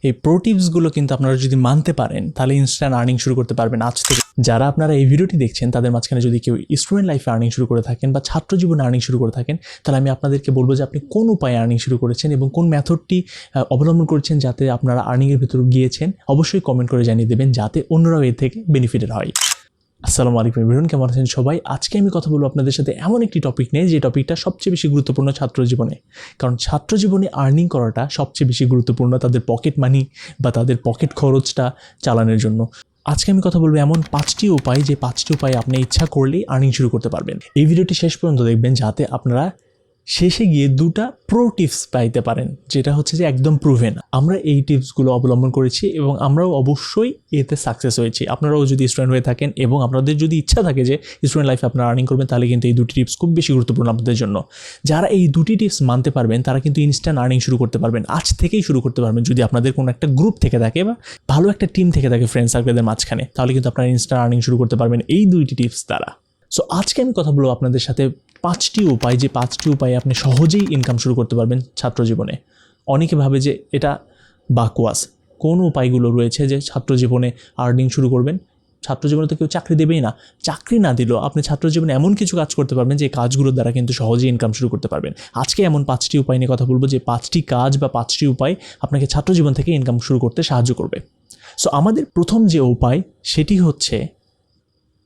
এই প্রো টিপসগুলো কিন্তু আপনারা যদি মানতে পারেন তাহলে ইনস্ট্যান্ট আর্নিং শুরু করতে পারবেন আজ থেকে। যারা আপনারা এই ভিডিওটি দেখছেন তাদের মাঝখানে যদি কেউ স্টুডেন্ট লাইফে আর্নিং শুরু করে থাকেন বা ছাত্র জীবনে আর্নিং শুরু করে থাকেন, তাহলে আমি আপনাদেরকে বলবো যে আপনি কোন উপায়ে আর্নিং শুরু করেছেন এবং কোন মেথডটি অবলম্বন করেছেন যাতে আপনারা আর্নিংয়ের ভিতর গিয়েছেন, অবশ্যই কমেন্ট করে জানিয়ে দেবেন যাতে অন্যরাও এর থেকে বেনিফিটেড হয়। আসসালামু আলাইকুম এভরিওয়ান, কেমন আছেন সবাই? আজকে আমি কথা বলবো আপনাদের সাথে এমন একটি টপিক নিয়ে যে টপিকটা সবচেয়ে বেশি গুরুত্বপূর্ণ ছাত্র জীবনে। কারণ ছাত্র জীবনে আর্নিং করাটা সবচেয়ে বেশি গুরুত্বপূর্ণ তাদের পকেট মানি বা তাদের পকেট খরচটা চালানোর জন্য। আজকে আমি কথা বলবো এমন 5টি উপায়, যে 5টি উপায় আপনি ইচ্ছা করলেই আর্নিং শুরু করতে পারবেন। এই ভিডিওটি শেষ পর্যন্ত দেখবেন যাতে আপনারা শেষে গিয়ে 2টা প্রো টিপস পাইতে পারেন, যেটা হচ্ছে যে একদম প্রুভেন। আমরা এই টিপসগুলো অবলম্বন করেছি এবং আমরাও অবশ্যই এতে সাকসেস হয়েছি। আপনারাও যদি স্টুডেন্ট হয়ে থাকেন এবং আপনাদের যদি ইচ্ছা থাকে যে স্টুডেন্ট লাইফে আপনারা আর্নিং করবেন, তাহলে কিন্তু এই 2টি টিপস খুব বেশি গুরুত্বপূর্ণ আপনাদের জন্য। যারা এই 2টি টিপস মানতে পারবেন তারা কিন্তু ইনস্ট্যান্ট আর্নিং শুরু করতে পারবেন, আজ থেকেই শুরু করতে পারবেন। যদি আপনাদের কোনো একটা গ্রুপ থেকে থাকে বা ভালো একটা টিম থেকে থাকে ফ্রেন্ড সার্কেলের মাঝখানে, তাহলে কিন্তু আপনারা ইনস্ট্যান্ট আর্নিং শুরু করতে পারবেন এই 2টি টিপস দ্বারা। সো আজকে আমি কথা বলবো আপনাদের সাথে 5টি উপায়, যে 5টি উপায়ে আপনি সহজেই ইনকাম শুরু করতে পারবেন ছাত্র জীবনে। অনেকে ভাবে যে এটা বাকওয়াস, কোন উপায়গুলো রয়েছে যে ছাত্র জীবনে আর্নিং শুরু করবেন। ছাত্র জীবনে তো কেউ চাকরি দেবেই না, চাকরি না দিলেও আপনি ছাত্র জীবনে এমন কিছু কাজ করতে পারবেন যে কাজগুলোর দ্বারা কিন্তু সহজেই ইনকাম শুরু করতে পারবেন। আজকে এমন 5টি উপায় নিয়ে কথা বলবো যে 5টি কাজ বা 5টি উপায় আপনাকে ছাত্র জীবন থেকে ইনকাম শুরু করতে সাহায্য করবে। সো আমাদের প্রথম যে উপায় সেটি হচ্ছে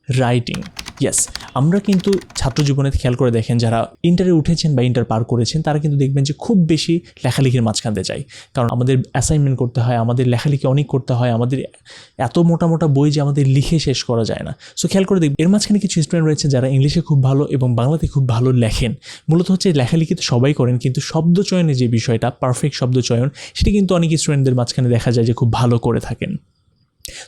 রাইটিং। ইয়েস, আমরা কিন্তু ছাত্র জীবনে খেয়াল করে দেখেন যারা ইন্টারে উঠেছেন বা ইন্টার পার করেছেন তারা কিন্তু দেখবেন যে খুব বেশি লেখালেখির মাঝখানতে যায়, কারণ আমাদের অ্যাসাইনমেন্ট করতে হয়, আমাদের লেখালেখি অনেক করতে হয়, আমাদের এত মোটা মোটা বই যে আমাদের লিখে শেষ করা যায় না। সো খেয়াল করে দেখবেন এর মাঝখানে কিছু স্টুডেন্ট রয়েছে যারা ইংলিশে খুব ভালো এবং বাংলাতে খুব ভালো লেখেন। মূলত হচ্ছে লেখালেখি তো সবাই করেন, কিন্তু শব্দ চয়নের যে বিষয়টা, পারফেক্ট শব্দ চয়ন, সেটি কিন্তু অনেক স্টুডেন্টদের মাঝখানে দেখা যায় যে খুব ভালো করে থাকেন।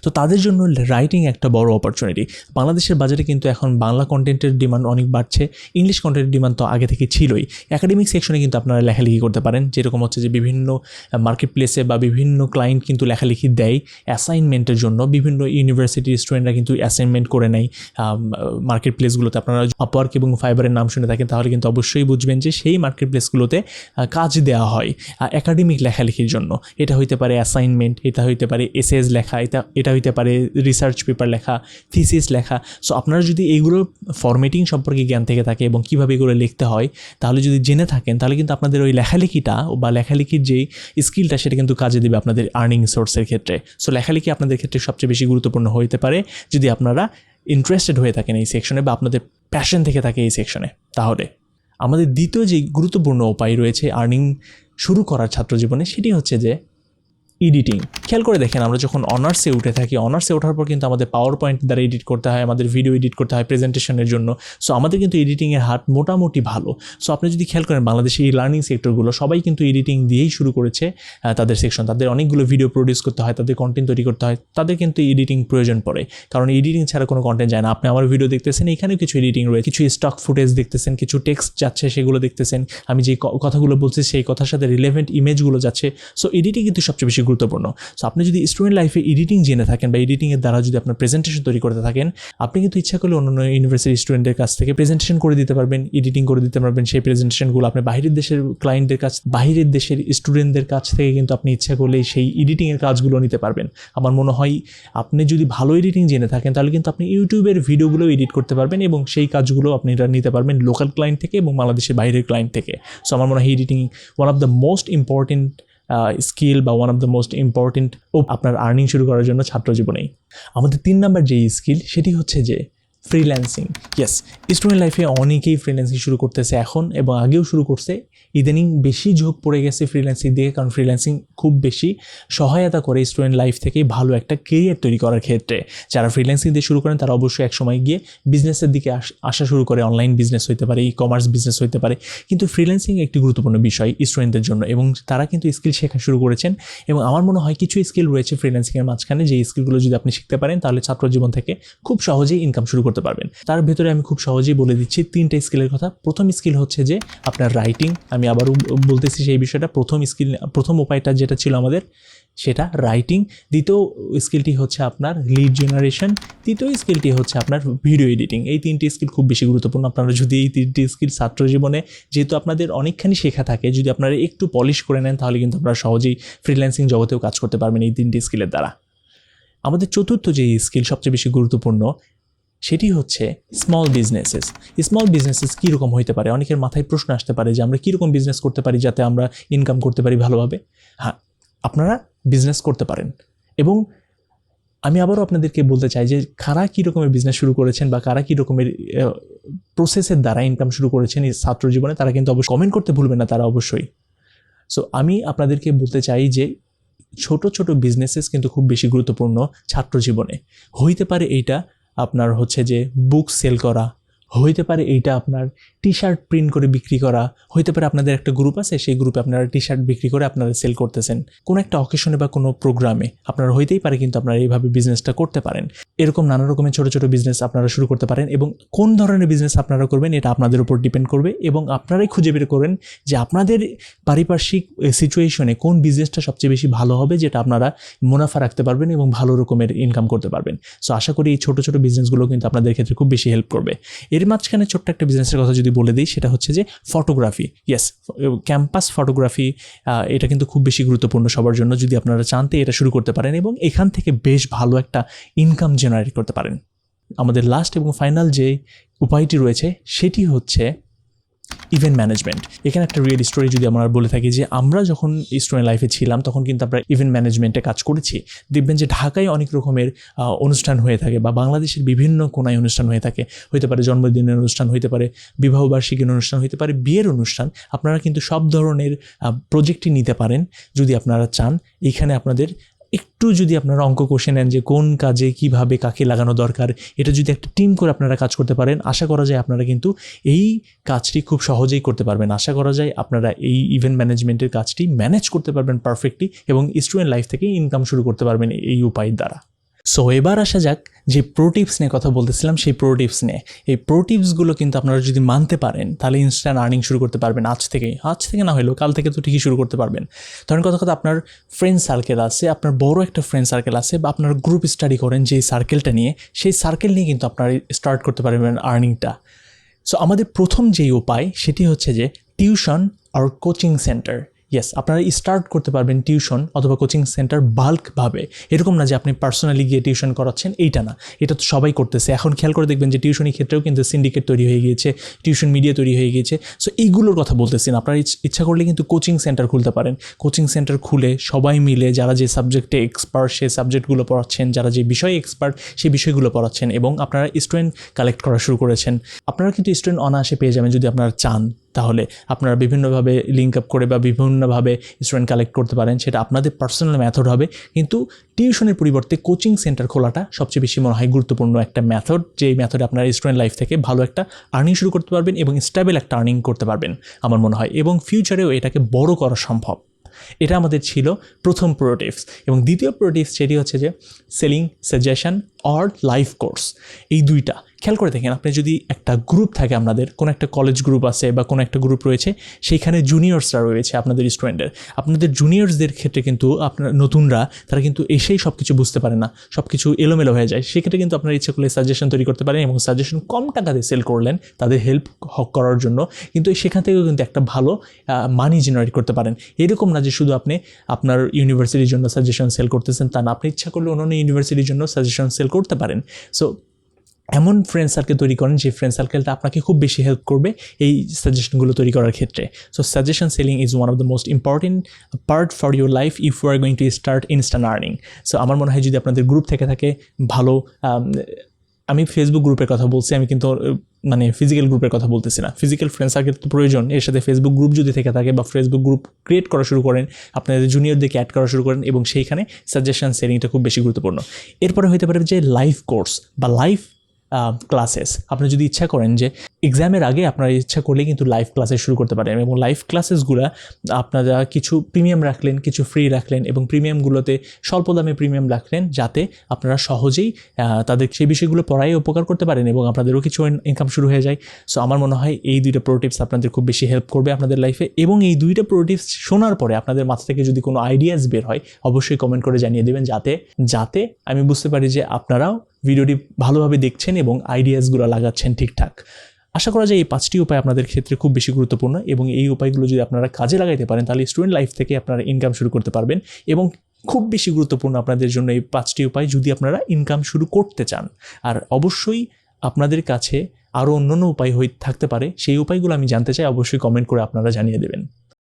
তো তাদের জন্য রাইটিং একটা বড় অপরচুনিটি। বাংলাদেশের বাজারে কিন্তু এখন বাংলা কন্টেন্টের ডিমান্ড অনেক বাড়ছে, ইংলিশ কন্টেন্টের ডিমান্ড তো আগে থেকে ছিলই। একাডেমিক সেকশনে কিন্তু আপনারা লেখালেখি করতে পারেন, যেরকম হচ্ছে যে বিভিন্ন মার্কেট প্লেসে বা বিভিন্ন ক্লায়েন্ট কিন্তু লেখালেখি দেয় অ্যাসাইনমেন্টের জন্য। বিভিন্ন ইউনিভার্সিটির স্টুডেন্টরা কিন্তু অ্যাসাইনমেন্ট করে নেয় মার্কেট প্লেসগুলোতে। আপনারা আপওয়ার্ক এবং ফাইবারের নাম শুনে থাকেন, তাহলে কিন্তু অবশ্যই বুঝবেন যে সেই মার্কেট প্লেসগুলোতে কাজ দেওয়া হয় একাডেমিক লেখালেখির জন্য। এটা হইতে পারে অ্যাসাইনমেন্ট, এটা হইতে পারে এসএস লেখা, এটা হইতে পারে রিসার্চ পেপার লেখা, থিসিস লেখা। সো আপনারা যদি এইগুলোর ফরম্যাটিং সম্পর্কে জ্ঞান থেকে থাকে এবং কীভাবে এগুলো লিখতে হয় তাহলে যদি জেনে থাকেন, তাহলে কিন্তু আপনাদের ওই লেখালেখিটা বা লেখালেখির যেই স্কিলটা সেটা কিন্তু কাজে দেবে আপনাদের আর্নিং সোর্সের ক্ষেত্রে। সো লেখালেখি আপনাদের ক্ষেত্রে সবচেয়ে বেশি গুরুত্বপূর্ণ হতে পারে যদি আপনারা ইন্টারেস্টেড হয়ে থাকেন এই সেকশনে বা আপনাদের প্যাশন থেকে থাকে এই সেকশনে। তাহলে আমাদের দ্বিতীয় যে গুরুত্বপূর্ণ উপায় রয়েছে আর্নিং শুরু করার ছাত্র জীবনে, সেটি হচ্ছে যে এডিটিং। খেয়াল করে দেখেন আমরা যখন অনার্সে উঠে থাকি, অনার্সে ওঠার পর কিন্তু আমাদের পাওয়ার পয়েন্ট দ্বারা এডিট করতে হয়, আমাদের ভিডিও এডিট করতে হয় প্রেজেন্টেশনের জন্য। সো আমাদের কিন্তু এডিটিংয়ের হাত মোটামুটি ভালো। সো আপনি যদি খেয়াল করেন বাংলাদেশে এই লার্নিং সেক্টরগুলো সবাই কিন্তু এডিটিং দিয়েই শুরু করেছে তাদের সেকশন। তাদের অনেকগুলো ভিডিও প্রডিউস করতে হয়, তাদের কন্টেন্ট তৈরি করতে হয়, তাদের কিন্তু এডিটিং প্রয়োজন পড়ে, কারণ এডিটিং ছাড়া কোনো কন্টেন্ট যায় না। আপনি আমার ভিডিও দেখতেছেন, এখানেও কিছু এডিটিং রয়েছে, কিছু স্টক ফুটেজ দেখতেছেন, কিছু টেক্সট যাচ্ছে সেগুলো দেখতেছেন, আমি যে কথাগুলো বলছি সেই কথার সাথে রিলেভেন্ট ইমেজগুলো যাচ্ছে। সো এডিটিং কিন্তু সবচেয়ে বেশি গুরুত্বপূর্ণ। সো আপনি যদি স্টুডেন্ট লাইফে এডিটিং জেনে থাকেন বা এডিটিংয়ের দ্বারা যদি আপনার প্রেজেন্টেশন তৈরি করতে থাকেন, আপনি কিন্তু ইচ্ছা করলে অন্যান্য ইউনিভার্সিটি স্টুডেন্টদের কাছ থেকে প্রেজেন্টেশন করে দিতে পারবেন, এডিটিং করে দিতে পারবেন। সেই প্রেজেন্টেশনগুলো আপনি বাইরের দেশের ক্লায়েন্টদের কাছ, বাইরের দেশের স্টুডেন্টদের কাছ থেকে কিন্তু আপনি ইচ্ছা করলে সেই এডিটিংয়ের কাজগুলো নিতে পারবেন। আমার মনে হয় আপনি যদি ভালো এডিটিং জেনে থাকেন তাহলে কিন্তু আপনি ইউটিউবের ভিডিওগুলো এডিট করতে পারবেন এবং সেই কাজগুলো আপনি নিতে পারবেন লোকাল ক্লায়েন্ট থেকে এবং বাংলাদেশের বাইরের ক্লায়েন্ট থেকে। সো আমার মনে হয় editing one of the most important skill বা one of the most important আপনার আর্নিং শুরু করার জন্য ছাত্র জীবনেই। আমাদের 3 নাম্বার যেই স্কিল সেটি হচ্ছে যে ফ্রিল্যান্সিং। ইয়েস, স্টুডেন্ট লাইফে অনেকেই ফ্রিল্যান্সিং শুরু করতেছে এখন এবং আগেও শুরু করছে। ইদানিং বেশি ঝোঁক পড়ে গেছে ফ্রিল্যান্সিং দিকে, কারণ ফ্রিল্যান্সিং খুব বেশি সহায়তা করে স্টুডেন্ট লাইফ থেকেই ভালো একটা কেরিয়ার তৈরি করার ক্ষেত্রে। যারা ফ্রিল্যান্সিং দিয়ে শুরু করেন তারা অবশ্যই এক সময় গিয়ে বিজনেসের দিকে আসা শুরু করে, অনলাইন বিজনেস হতে পারে, ই কমার্স বিজনেস হতে পারে। কিন্তু ফ্রিল্যান্সিং একটি গুরুত্বপূর্ণ বিষয় স্টুডেন্টদের জন্য এবং তারা কিন্তু স্কিল শেখা শুরু করেছেন। এবং আমার মনে হয় কিছু স্কিল রয়েছে ফ্রিল্যান্সিংয়ের মাঝখানে, যে স্কিলগুলো যদি আপনি শিখতে পারেন তাহলে ছাত্র জীবন থেকে খুব সহজেই ইনকাম শুরু করতে পারবেন। তার ভিতরে আমি খুব সহজেই বলে দিচ্ছি 3টা স্কিলের কথা। প্রথম স্কিল হচ্ছে যে আপনার রাইটিং। আমি আবারও বলতেছি সেই বিষয়টা, প্রথম উপায়টা যেটা ছিল আমাদের সেটা রাইটিং, দ্বিতীয় স্কিলটি হচ্ছে আপনার লিড জেনারেশন, তৃতীয় স্কিলটি হচ্ছে আপনার ভিডিও এডিটিং। এই তিনটি স্কিল খুব বেশি গুরুত্বপূর্ণ। আপনারা যদি এই তিনটি স্কিল ছাত্র জীবনে যেহেতু আপনাদের অনেকখানি শেখা থাকে, যদি আপনারা একটু পলিশ করে নেন তাহলে কিন্তু আপনারা সহজেই ফ্রিল্যান্সিং জগতেও কাজ করতে পারবেন এই তিনটি স্কিলের দ্বারা। আমাদের চতুর্থ যে স্কিল সবচেয়ে বেশি গুরুত্বপূর্ণ সেটি হচ্ছে স্মল বিজনেসেস। স্মল বিজনেসেস কীরকম হইতে পারে? অনেকের মাথায় প্রশ্ন আসতে পারে যে আমরা কীরকম বিজনেস করতে পারি যাতে আমরা ইনকাম করতে পারি ভালোভাবে। হ্যাঁ, আপনারা বিজনেস করতে পারেন, এবং আমি আবারও আপনাদেরকে বলতে চাই যে কারা কী রকমের বিজনেস শুরু করেছেন বা কারা কী রকমের প্রসেসের দ্বারা ইনকাম শুরু করেছেন এই ছাত্র জীবনে, তারা কিন্তু অবশ্যই কমেন্ট করতে ভুলবেন না, তারা অবশ্যই। সো আমি আপনাদেরকে বলতে চাই যে ছোট ছোট বিজনেসেস কিন্তু খুব বেশি গুরুত্বপূর্ণ ছাত্র জীবনে। হইতে পারে এইটা আপনার হচ্ছে যে বুক সেল করা, হইতে পারে এইটা আপনার টি শার্ট প্রিন্ট করে বিক্রি করা, হইতে পারে আপনাদের একটা গ্রুপ আছে, সেই গ্রুপে আপনারা টি শার্ট বিক্রি করে আপনারা সেল করতেছেন কোনো একটা অকেশনে বা কোনো প্রোগ্রামে। আপনারা হইতেই পারে কিন্তু আপনারা এইভাবে বিজনেসটা করতে পারেন। এরকম নানা রকমের ছোটো ছোটো বিজনেস আপনারা শুরু করতে পারেন, এবং কোন ধরনের বিজনেস আপনারা করবেন এটা আপনাদের উপর ডিপেন্ড করবে, এবং আপনারাই খুঁজে বের করেন যে আপনাদের পারিপার্শ্বিক সিচুয়েশনে কোন বিজনেসটা সবচেয়ে বেশি ভালো হবে, যেটা আপনারা মুনাফা রাখতে পারবেন এবং ভালো রকমের ইনকাম করতে পারবেন। সো আশা করি এই ছোটো ছোটো বিজনেসগুলো কিন্তু আপনাদের ক্ষেত্রে খুব বেশি হেল্প করবে। এর মাঝখানে ছোট্ট একটা বিজনেসের কথা যদি বলে দিই, সেটা হচ্ছে যে ফটোগ্রাফি। ইয়েস, ক্যাম্পাস ফটোগ্রাফি, এটা কিন্তু খুব বেশি গুরুত্বপূর্ণ সবার জন্য। যদি আপনারা চানতে এটা শুরু করতে পারেন এবং এখান থেকে বেশ ভালো একটা ইনকাম জেনারেট করতে পারেন। আমাদের লাস্ট এবং ফাইনাল যে উপায়টি রয়েছে সেটি হচ্ছে ইভেন্ট ম্যানেজমেন্ট। এখানে একটা রিয়েল স্টোরি যদি আমরা বলে থাকি যে আমরা যখন স্টুডেন্ট লাইফে ছিলাম তখন কিন্তু আমরা ইভেন্ট ম্যানেজমেন্টে কাজ করেছি। দেখবেন যে ঢাকায় অনেক রকমের অনুষ্ঠান হয়ে থাকে, বা বাংলাদেশের বিভিন্ন কোনায় অনুষ্ঠান হয়ে থাকে। হতে পারে জন্মদিনের অনুষ্ঠান, হইতে পারে বিবাহবার্ষিকীর অনুষ্ঠান, হইতে পারে বিয়ের অনুষ্ঠান। আপনারা কিন্তু সব ধরনের প্রজেক্টই নিতে পারেন যদি আপনারা চান। এইখানে আপনাদের একটু যদি আপনারা অঙ্ক কষে নেন যে কোন কাজে কিভাবে কাকে লাগানো দরকার, এটা যদি একটা টিম করে আপনারা কাজ করতে পারেন, আশা করা যায় আপনারা কিন্তু এই কাজটি খুব সহজেই করতে পারবেন। আশা করা যায় আপনারা এই ইভেন্ট ম্যানেজমেন্টের কাজটি ম্যানেজ করতে পারবেন পারফেক্টলি, এবং স্টুডেন্ট লাইফ থেকে ইনকাম শুরু করতে পারবেন এই উপায়ের দ্বারা। সো এবার আসা যাক যে প্রো টিপস নিয়ে কথা বলতেছিলাম, সেই প্রো টিপস নিয়ে। এই প্রো টিপসগুলো কিন্তু আপনারা যদি মানতে পারেন তাহলে ইনস্ট্যান্ট আর্নিং শুরু করতে পারবেন আজ থেকে না হলেও কাল থেকে তো ঠিকই শুরু করতে পারবেন। ধরেন কথা আপনার ফ্রেন্ড সার্কেল আছে, আপনার বড় একটা ফ্রেন্ড সার্কেল আছে, বা আপনার গ্রুপ স্টাডি করেন যেই সার্কেলটা নিয়ে, সেই সার্কেল নিয়ে কিন্তু আপনারা স্টার্ট করতে পারবেন আর্নিংটা। সো আমাদের প্রথম যেই উপায় সেটি হচ্ছে যে টিউশন আর কোচিং সেন্টার। ইয়েস, আপনারা স্টার্ট করতে পারবেন টিউশন অথবা কোচিং সেন্টার বাল্কভাবে। এরকম না যে আপনি পার্সোনালি গিয়ে টিউশন করাচ্ছেন, এইটা না, এটা তো সবাই করতেছে এখন। খেয়াল করে দেখবেন যে টিউশনের ক্ষেত্রেও কিন্তু সিন্ডিকেট তৈরি হয়ে গিয়েছে, টিউশন মিডিয়া তৈরি হয়ে গিয়েছে। সো এইগুলোর কথা বলতেছি না। আপনারা ইচ্ছা করলে কিন্তু কোচিং সেন্টার খুলতে পারেন। কোচিং সেন্টার খুলে সবাই মিলে যারা যে সাবজেক্টে এক্সপার্ট সেই সাবজেক্টগুলো পড়াচ্ছেন, যারা যে বিষয়ে এক্সপার্ট সেই বিষয়গুলো পড়াচ্ছেন, এবং আপনারা স্টুডেন্ট কালেক্ট করা শুরু করেছেন। আপনারা কিন্তু স্টুডেন্ট অনায়াসে পেয়ে যাবেন যদি আপনারা চান। তাহলে আপনারা বিভিন্নভাবে লিঙ্ক আপ করে বা বিভিন্নভাবে স্টুডেন্ট কালেক্ট করতে পারেন, সেটা আপনাদের পার্সোনাল মেথড হবে। কিন্তু টিউশনের পরিবর্তে কোচিং সেন্টার খোলাটা সবচেয়ে বেশি মনে হয় গুরুত্বপূর্ণ একটা মেথড, যেই মেথডে আপনারা স্টুডেন্ট লাইফ থেকে ভালো একটা আর্নিং শুরু করতে পারবেন এবং স্টেবল একটা আর্নিং করতে পারবেন আমার মনে হয়, এবং ফিউচারেও এটাকে বড় করা সম্ভব। এটা আমাদের ছিল প্রথম প্রো টিপস। এবং দ্বিতীয় প্রো টিপস সেটি হচ্ছে যে selling suggestion or live course. এই দুইটা খেয়াল করে দেখেন, আপনি যদি একটা গ্রুপ থাকে, আপনাদের কোনো একটা কলেজ গ্রুপ আছে বা কোনো একটা গ্রুপ রয়েছে, সেইখানে জুনিয়র্সরা রয়েছে আপনাদের স্টুডেন্টের। আপনাদের জুনিয়র্সদের ক্ষেত্রে কিন্তু আপনার নতুনরা তারা কিন্তু এসেই সব কিছু বুঝতে পারে না, সব কিছু এলোমেলো হয়ে যায়। সেক্ষেত্রে কিন্তু আপনার ইচ্ছা করলে সাজেশন তৈরি করতে পারেন, এবং সাজেশন কম টাকাতে সেল করলেন তাদের হেল্প করার জন্য, কিন্তু সেখান থেকেও কিন্তু একটা ভালো মানি জেনারেট করতে পারেন। এরকম না যে শুধু আপনি আপনার ইউনিভার্সিটির জন্য সাজেশন সেল করতেছেন, তা না, আপনি ইচ্ছা করলে অন্যান্য ইউনিভার্সিটির জন্য সাজেশন সেল করতে পারেন। সো এমন ফ্রেন্ড সার্কেল তৈরি করেন যে ফ্রেন্ড সার্কেলটা আপনাকে খুব বেশি হেল্প করবে এই সাজেশনগুলো তৈরি করার ক্ষেত্রে। So suggestion selling is one of the most important part for your life if you are going to start instant earning. So আমার মনে হয় যদি আপনাদের গ্রুপ থেকে থাকে ভালো, আমি ফেসবুক গ্রুপের কথা বলছি, আমি কিন্তু মানে ফিজিক্যাল গ্রুপের কথা বলতেছি না। ফিজিক্যাল ফ্রেন্ড সার্কেল তো প্রয়োজন, এর সাথে ফেসবুক গ্রুপ যদি থেকে থাকে বা ফেসবুক গ্রুপ ক্রিয়েট করা শুরু করেন, আপনাদের জুনিয়রদেরকে অ্যাড করা শুরু করেন, এবং সেইখানে সাজেশন সেলিংটা খুব বেশি গুরুত্বপূর্ণ। এরপরে হতে পারে যে লাইভ কোর্স বা লাইভ ক্লাসেস। আপনি যদি ইচ্ছা করেন যে এক্সামের আগে আপনারা ইচ্ছা করলে কিন্তু লাইভ ক্লাসেস শুরু করতে পারেন, এবং লাইভ ক্লাসেসগুলো আপনারা কিছু প্রিমিয়াম রাখলেন, কিছু ফ্রি রাখলেন, এবং প্রিমিয়ামগুলোতে স্বল্প দামে প্রিমিয়াম রাখলেন, যাতে আপনারা সহজেই তাদের সেই বিষয়গুলো পড়াই উপকার করতে পারেন এবং আপনাদেরও কিছু ইনকাম শুরু হয়ে যায়। সো আমার মনে হয় এই 2টা প্রো টিপস আপনাদের খুব বেশি হেল্প করবে আপনাদের লাইফে। এবং এই 2টা প্রো টিপস শোনার পরে আপনাদের মাথা থেকে যদি কোনো আইডিয়াস বের হয়, অবশ্যই কমেন্ট করে জানিয়ে দেবেন, যাতে আমি বুঝতে পারি যে আপনারাও ভিডিওটি ভালোভাবে দেখছেন এবং আইডিয়াসগুলো লাগাচ্ছেন ঠিকঠাক। আশা করা যায় এই 5টি উপায় আপনাদের ক্ষেত্রে খুব বেশি গুরুত্বপূর্ণ, এবং এই উপায়গুলো যদি আপনারা কাজে লাগাইতে পারেন তাহলে স্টুডেন্ট লাইফ থেকে আপনারা ইনকাম শুরু করতে পারবেন। এবং খুব বেশি গুরুত্বপূর্ণ আপনাদের জন্য এই 5টি উপায় যদি আপনারা ইনকাম শুরু করতে চান। আর অবশ্যই আপনাদের কাছে আরও অন্যান্য উপায় থাকতে পারে, সেই উপায়গুলো আমি জানতে চাই, অবশ্যই কমেন্ট করে আপনারা জানিয়ে দেবেন।